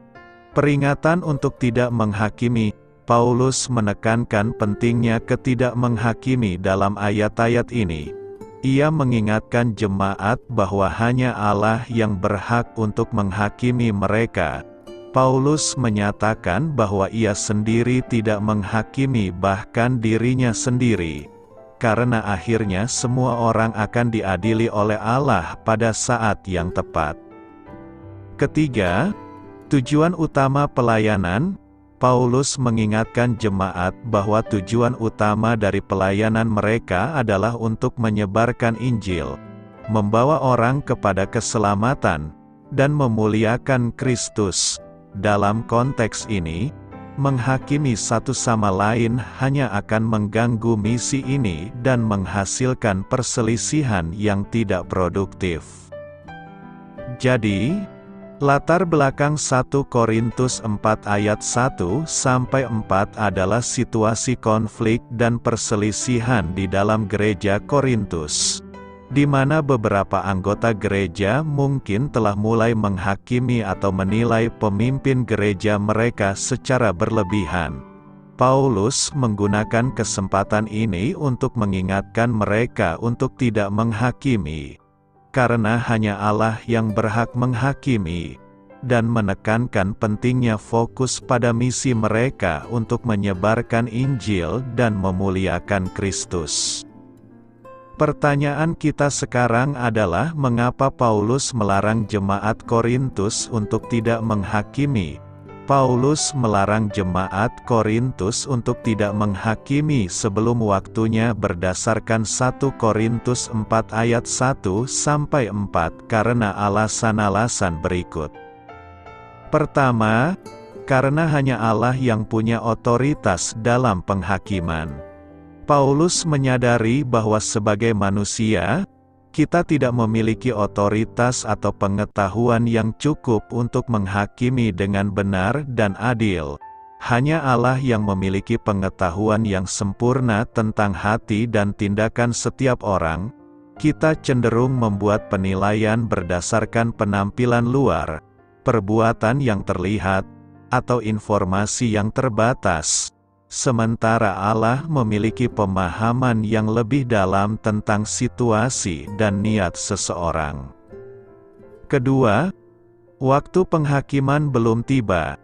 Speaker 1: peringatan untuk tidak menghakimi. Paulus menekankan pentingnya ketidak menghakimi dalam ayat-ayat ini. Ia mengingatkan jemaat bahwa hanya Allah yang berhak untuk menghakimi mereka. Paulus menyatakan bahwa ia sendiri tidak menghakimi bahkan dirinya sendiri, karena akhirnya semua orang akan diadili oleh Allah pada saat yang tepat. Ketiga, tujuan utama pelayanan. Paulus mengingatkan jemaat bahwa tujuan utama dari pelayanan mereka adalah untuk menyebarkan Injil, membawa orang kepada keselamatan, dan memuliakan Kristus. Dalam konteks ini, menghakimi satu sama lain hanya akan mengganggu misi ini dan menghasilkan perselisihan yang tidak produktif. Jadi, latar belakang 1 Korintus 4 ayat 1-4 adalah situasi konflik dan perselisihan di dalam gereja Korintus, di mana beberapa anggota gereja mungkin telah mulai menghakimi atau menilai pemimpin gereja mereka secara berlebihan. Paulus menggunakan kesempatan ini untuk mengingatkan mereka untuk tidak menghakimi, karena hanya Allah yang berhak menghakimi, dan menekankan pentingnya fokus pada misi mereka untuk menyebarkan Injil dan memuliakan Kristus. Pertanyaan kita sekarang adalah mengapa Paulus melarang jemaat Korintus untuk tidak menghakimi? Paulus melarang jemaat Korintus untuk tidak menghakimi sebelum waktunya berdasarkan 1 Korintus 4 ayat 1-4 karena alasan-alasan berikut. Pertama, karena hanya Allah yang punya otoritas dalam penghakiman. Paulus menyadari bahwa sebagai manusia, kita tidak memiliki otoritas atau pengetahuan yang cukup untuk menghakimi dengan benar dan adil. Hanya Allah yang memiliki pengetahuan yang sempurna tentang hati dan tindakan setiap orang. Kita cenderung membuat penilaian berdasarkan penampilan luar, perbuatan yang terlihat, atau informasi yang terbatas. Sementara Allah memiliki pemahaman yang lebih dalam tentang situasi dan niat seseorang. Kedua, waktu penghakiman belum tiba.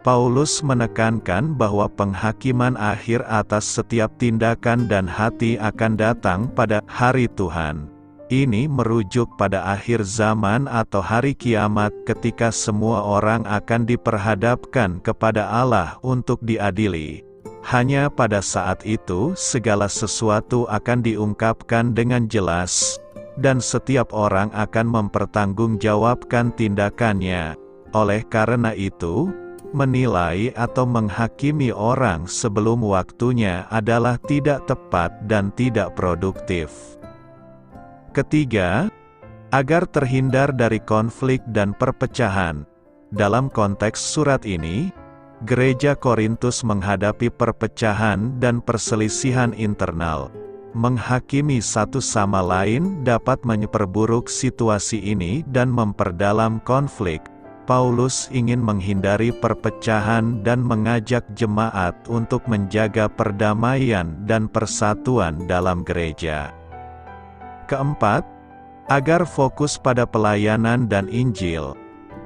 Speaker 1: Paulus menekankan bahwa penghakiman akhir atas setiap tindakan dan hati akan datang pada hari Tuhan. Ini merujuk pada akhir zaman atau hari kiamat ketika semua orang akan diperhadapkan kepada Allah untuk diadili. Hanya pada saat itu segala sesuatu akan diungkapkan dengan jelas, dan setiap orang akan mempertanggungjawabkan tindakannya. Oleh karena itu, menilai atau menghakimi orang sebelum waktunya adalah tidak tepat dan tidak produktif. Ketiga, agar terhindar dari konflik dan perpecahan. Dalam konteks surat ini, Gereja Korintus menghadapi perpecahan dan perselisihan internal. Menghakimi satu sama lain dapat memperburuk situasi ini dan memperdalam konflik. Paulus ingin menghindari perpecahan dan mengajak jemaat untuk menjaga perdamaian dan persatuan dalam gereja. Keempat, agar fokus pada pelayanan dan Injil.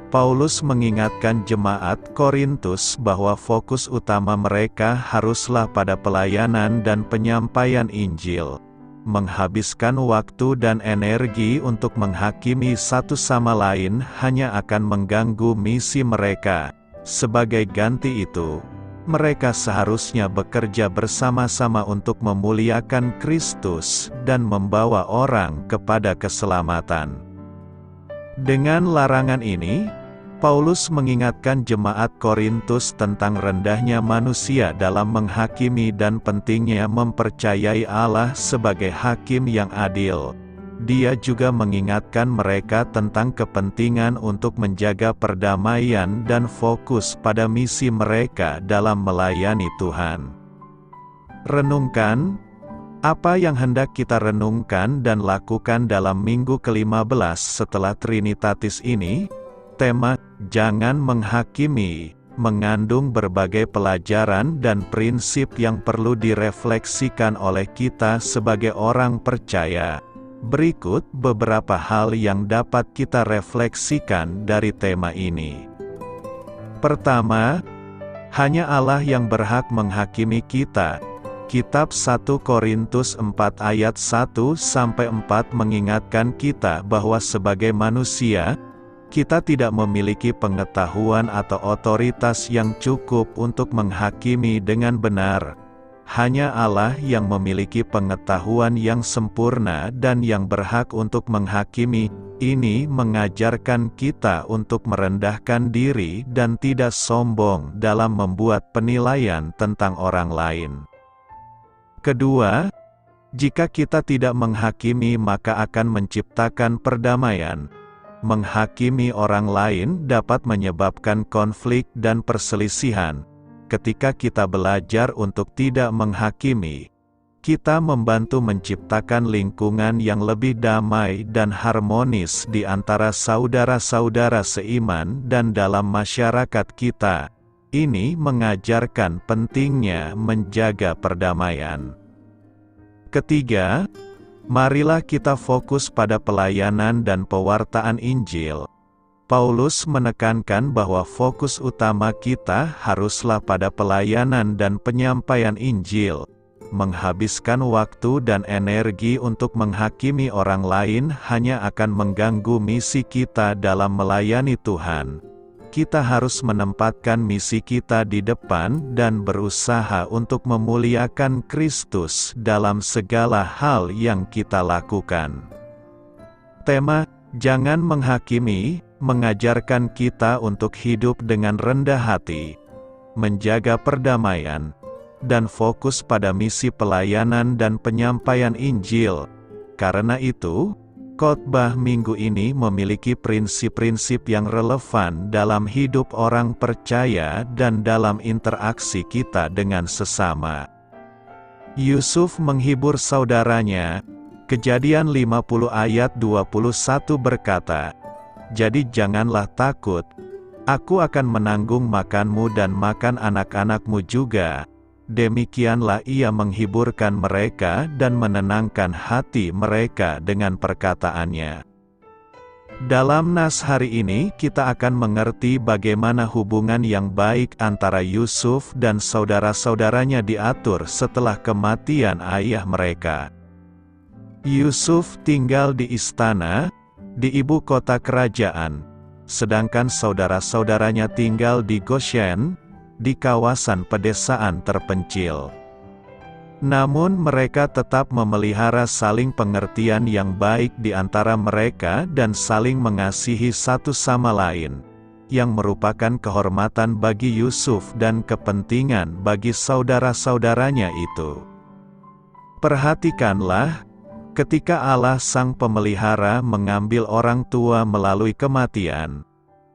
Speaker 1: Paulus mengingatkan jemaat Korintus bahwa fokus utama mereka haruslah pada pelayanan dan penyampaian Injil. Menghabiskan waktu dan energi untuk menghakimi satu sama lain hanya akan mengganggu misi mereka. Sebagai ganti itu, mereka seharusnya bekerja bersama-sama untuk memuliakan Kristus dan membawa orang kepada keselamatan. Dengan larangan ini, Paulus mengingatkan jemaat Korintus tentang rendahnya manusia dalam menghakimi dan pentingnya mempercayai Allah sebagai hakim yang adil. Dia juga mengingatkan mereka tentang kepentingan untuk menjaga perdamaian dan fokus pada misi mereka dalam melayani Tuhan. Renungkan, apa yang hendak kita renungkan dan lakukan dalam minggu ke-15 setelah Trinitatis ini? Tema, jangan menghakimi, mengandung berbagai pelajaran dan prinsip yang perlu direfleksikan oleh kita sebagai orang percaya. Berikut beberapa hal yang dapat kita refleksikan dari tema ini. Pertama, hanya Allah yang berhak menghakimi kita. Kitab 1 Korintus 4 ayat 1-4 mengingatkan kita bahwa sebagai manusia, kita tidak memiliki pengetahuan atau otoritas yang cukup untuk menghakimi dengan benar. Hanya Allah yang memiliki pengetahuan yang sempurna dan yang berhak untuk menghakimi. Ini mengajarkan kita untuk merendahkan diri dan tidak sombong dalam membuat penilaian tentang orang lain. Kedua, jika kita tidak menghakimi maka akan menciptakan perdamaian. Menghakimi orang lain dapat menyebabkan konflik dan perselisihan. Ketika kita belajar untuk tidak menghakimi, kita membantu menciptakan lingkungan yang lebih damai dan harmonis di antara saudara-saudara seiman dan dalam masyarakat kita. Ini mengajarkan pentingnya menjaga perdamaian. Ketiga, marilah kita fokus pada pelayanan dan pewartaan Injil. Paulus menekankan bahwa fokus utama kita haruslah pada pelayanan dan penyampaian Injil. Menghabiskan waktu dan energi untuk menghakimi orang lain hanya akan mengganggu misi kita dalam melayani Tuhan. Kita harus menempatkan misi kita di depan dan berusaha untuk memuliakan Kristus dalam segala hal yang kita lakukan. Tema, jangan menghakimi, mengajarkan kita untuk hidup dengan rendah hati, menjaga perdamaian, dan fokus pada misi pelayanan dan penyampaian Injil. Karena itu, khotbah minggu ini memiliki prinsip-prinsip yang relevan dalam hidup orang percaya dan dalam interaksi kita dengan sesama. Yusuf menghibur saudaranya. Kejadian 50 ayat 21 berkata, "Jadi janganlah takut, aku akan menanggung makanmu dan makan anak-anakmu juga." Demikianlah ia menghiburkan mereka dan menenangkan hati mereka dengan perkataannya. Dalam nas hari ini kita akan mengerti bagaimana hubungan yang baik antara Yusuf dan saudara-saudaranya diatur setelah kematian ayah mereka. Yusuf tinggal di istana, di ibu kota kerajaan, sedangkan saudara-saudaranya tinggal di Goshen, di kawasan pedesaan terpencil. Namun mereka tetap memelihara saling pengertian yang baik di antara mereka dan saling mengasihi satu sama lain, yang merupakan kehormatan bagi Yusuf dan kepentingan bagi saudara-saudaranya itu. Perhatikanlah, ketika Allah Sang Pemelihara mengambil orang tua melalui kematian,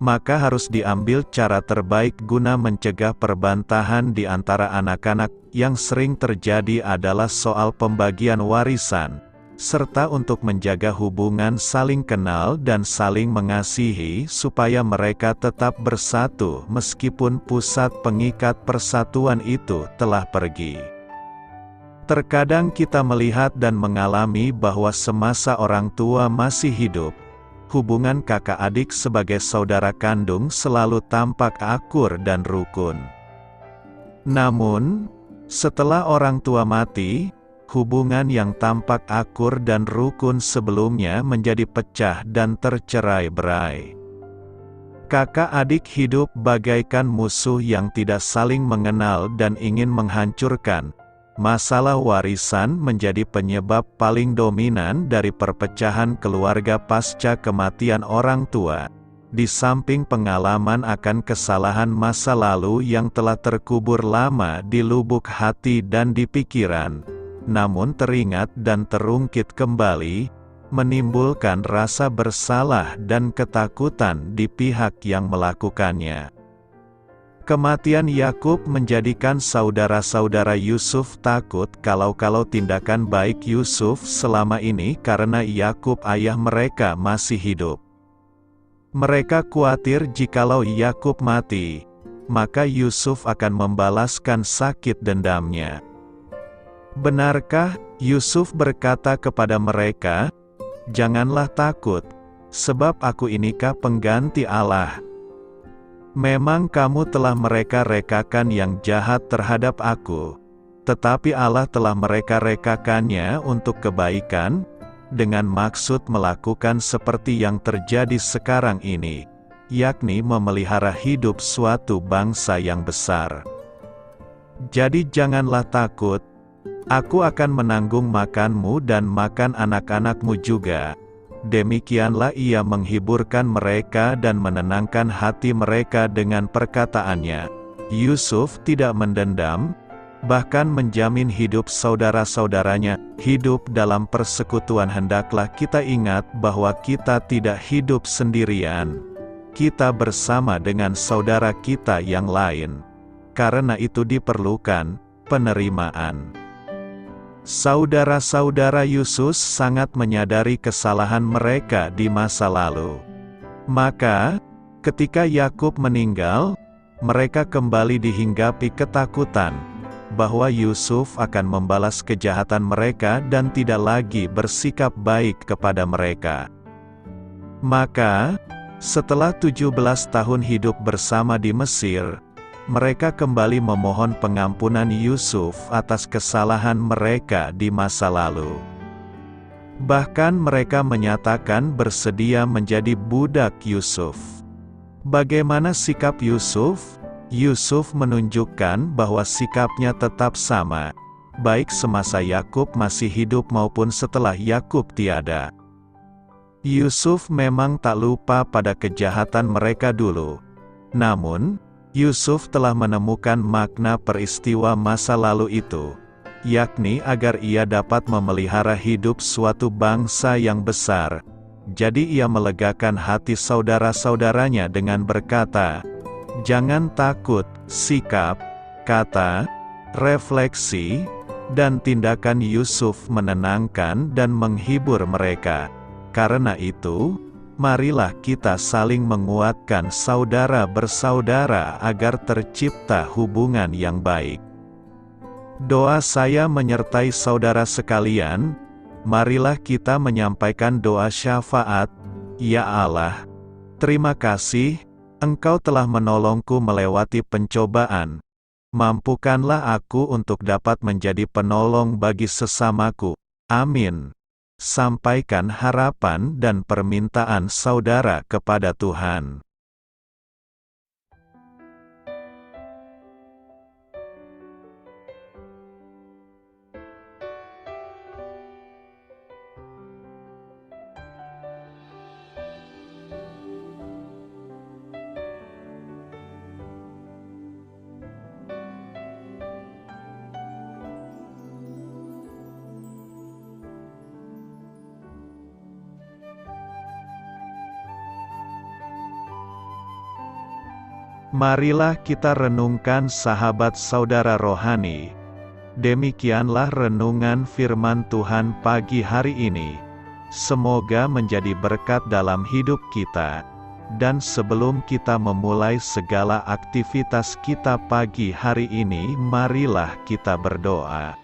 Speaker 1: maka harus diambil cara terbaik guna mencegah perbantahan di antara anak-anak. Yang sering terjadi adalah soal pembagian warisan, serta untuk menjaga hubungan saling kenal dan saling mengasihi supaya mereka tetap bersatu meskipun pusat pengikat persatuan itu telah pergi. Terkadang kita melihat dan mengalami bahwa semasa orang tua masih hidup, hubungan kakak adik sebagai saudara kandung selalu tampak akur dan rukun. Namun, setelah orang tua mati, hubungan yang tampak akur dan rukun sebelumnya menjadi pecah dan tercerai-berai. Kakak adik hidup bagaikan musuh yang tidak saling mengenal dan ingin menghancurkan. Masalah warisan menjadi penyebab paling dominan dari perpecahan keluarga pasca kematian orang tua. Di samping pengalaman akan kesalahan masa lalu yang telah terkubur lama di lubuk hati dan di pikiran, namun teringat dan terungkit kembali, menimbulkan rasa bersalah dan ketakutan di pihak yang melakukannya. Kematian Yakub menjadikan saudara-saudara Yusuf takut kalau-kalau tindakan baik Yusuf selama ini karena Yakub ayah mereka masih hidup. Mereka khawatir jikalau Yakub mati, maka Yusuf akan membalaskan sakit dendamnya. Benarkah Yusuf berkata kepada mereka, "Janganlah takut, sebab aku inikah pengganti Allah. Memang kamu telah mereka-rekakan yang jahat terhadap aku, tetapi Allah telah mereka-rekakannya untuk kebaikan, dengan maksud melakukan seperti yang terjadi sekarang ini, yakni memelihara hidup suatu bangsa yang besar. Jadi janganlah takut, aku akan menanggung makanmu dan makan anak-anakmu juga." Demikianlah ia menghiburkan mereka dan menenangkan hati mereka dengan perkataannya. Yusuf tidak mendendam, bahkan menjamin hidup saudara-saudaranya. Hidup dalam persekutuan. Hendaklah kita ingat bahwa kita tidak hidup sendirian. Kita bersama dengan saudara kita yang lain. Karena itu diperlukan penerimaan. Saudara-saudara Yusuf sangat menyadari kesalahan mereka di masa lalu. Maka, ketika Yakub meninggal, mereka kembali dihinggapi ketakutan bahwa Yusuf akan membalas kejahatan mereka dan tidak lagi bersikap baik kepada mereka. Maka, setelah 17 tahun hidup bersama di Mesir, mereka kembali memohon pengampunan Yusuf atas kesalahan mereka di masa lalu. Bahkan mereka menyatakan bersedia menjadi budak Yusuf. Bagaimana sikap Yusuf? Yusuf menunjukkan bahwa sikapnya tetap sama, baik semasa Yakub masih hidup maupun setelah Yakub tiada. Yusuf memang tak lupa pada kejahatan mereka dulu. Namun, Yusuf telah menemukan makna peristiwa masa lalu itu, yakni agar ia dapat memelihara hidup suatu bangsa yang besar. Jadi ia melegakan hati saudara-saudaranya dengan berkata, "Jangan takut." Sikap, kata, refleksi, dan tindakan Yusuf menenangkan dan menghibur mereka. Karena itu, marilah kita saling menguatkan saudara bersaudara agar tercipta hubungan yang baik. Doa saya menyertai saudara sekalian. Marilah kita menyampaikan doa syafaat. Ya Allah, terima kasih, Engkau telah menolongku melewati pencobaan. Mampukanlah aku untuk dapat menjadi penolong bagi sesamaku. Amin. Sampaikan harapan dan permintaan saudara kepada Tuhan. Marilah kita renungkan sahabat saudara rohani. Demikianlah renungan firman Tuhan pagi hari ini. Semoga menjadi berkat dalam hidup kita. Dan sebelum kita memulai segala aktivitas kita pagi hari ini, marilah kita berdoa.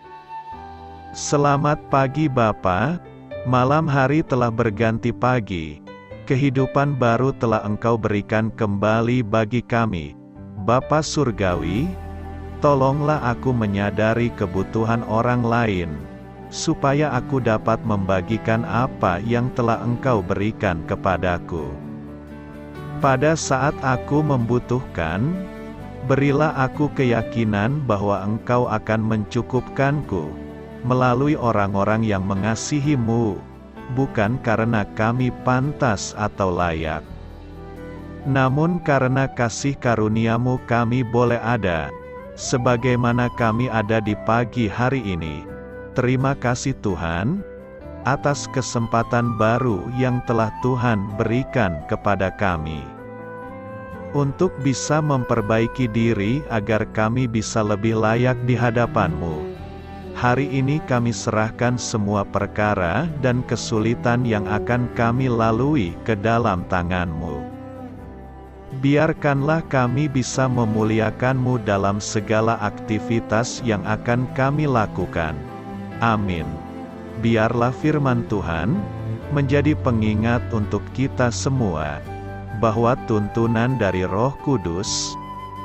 Speaker 1: Selamat pagi Bapa, malam hari telah berganti pagi. Kehidupan baru telah Engkau berikan kembali bagi kami. Bapa Surgawi, tolonglah aku menyadari kebutuhan orang lain, supaya aku dapat membagikan apa yang telah Engkau berikan kepadaku. Pada saat aku membutuhkan, berilah aku keyakinan bahwa Engkau akan mencukupkanku, melalui orang-orang yang mengasihi-Mu, bukan karena kami pantas atau layak, namun karena kasih karunia-Mu kami boleh ada, sebagaimana kami ada di pagi hari ini. Terima kasih Tuhan, atas kesempatan baru yang telah Tuhan berikan kepada kami. Untuk bisa memperbaiki diri agar kami bisa lebih layak di hadapan-Mu. Hari ini kami serahkan semua perkara dan kesulitan yang akan kami lalui ke dalam tangan-Mu. Biarkanlah kami bisa memuliakan-Mu dalam segala aktivitas yang akan kami lakukan. Amin. Biarlah firman Tuhan menjadi pengingat untuk kita semua, bahwa tuntunan dari Roh Kudus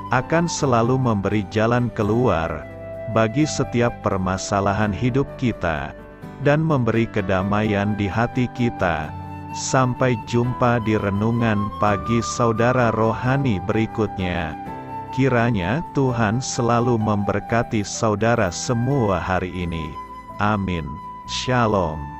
Speaker 1: akan selalu memberi jalan keluar bagi setiap permasalahan hidup kita, dan memberi kedamaian di hati kita. Sampai jumpa di renungan pagi saudara rohani berikutnya. Kiranya Tuhan selalu memberkati saudara semua hari ini. Amin. Shalom.